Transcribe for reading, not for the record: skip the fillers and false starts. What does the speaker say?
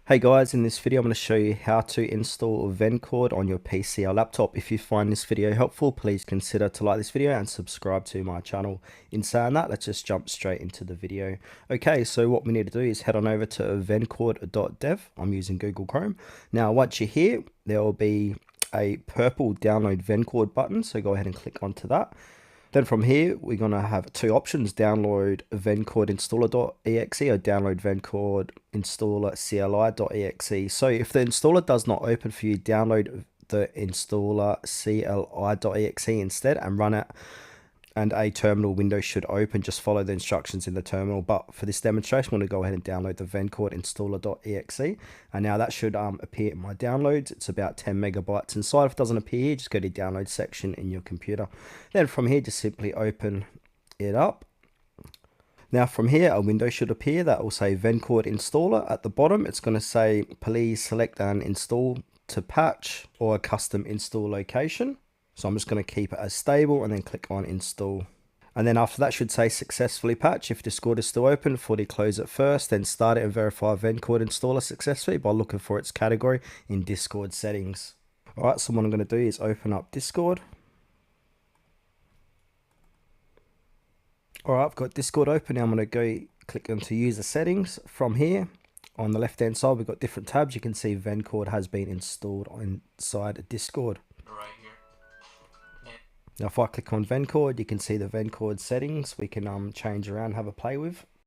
Hey guys, in this video I'm going to show you how to install Vencord on your PC or laptop. If you find this video helpful, please consider to like this video and subscribe to my channel. In saying that, let's just jump straight into the video. Okay, so what we need to do is head on over to vencord.dev. I'm using Google Chrome. Now once you're here, there will be a purple download Vencord button, so go ahead and click onto that. Then from here, we're going to have two options: download Vencord installer.exe or download Vencord installer CLI.exe. So if the installer does not open for you, download the installer CLI.exe instead and run it, and a terminal window should open. Just follow the instructions in the terminal. But for this demonstration, I'm going to go ahead and download the Vencord installer.exe. And now that should appear in my downloads. It's about 10 megabytes inside. If it doesn't appear, just go to the download section in your computer. Then from here, just simply open it up. Now from here, a window should appear that will say Vencord installer. At the bottom, it's going to say, please select and install to patch or a custom install location. So I'm just going to keep it as stable and then click on install. And then after that should say successfully patch. If Discord is still open, fully close it first, then start it and verify Vencord installer successfully by looking for its category in Discord settings. Alright, so what I'm going to do is open up Discord. Alright, I've got Discord open. Now I'm going to go click onto user settings. From here, on the left hand side, we've got different tabs. You can see Vencord has been installed inside Discord. Right here. Now if I click on Vencord, you can see the Vencord settings we can change around, have a play with.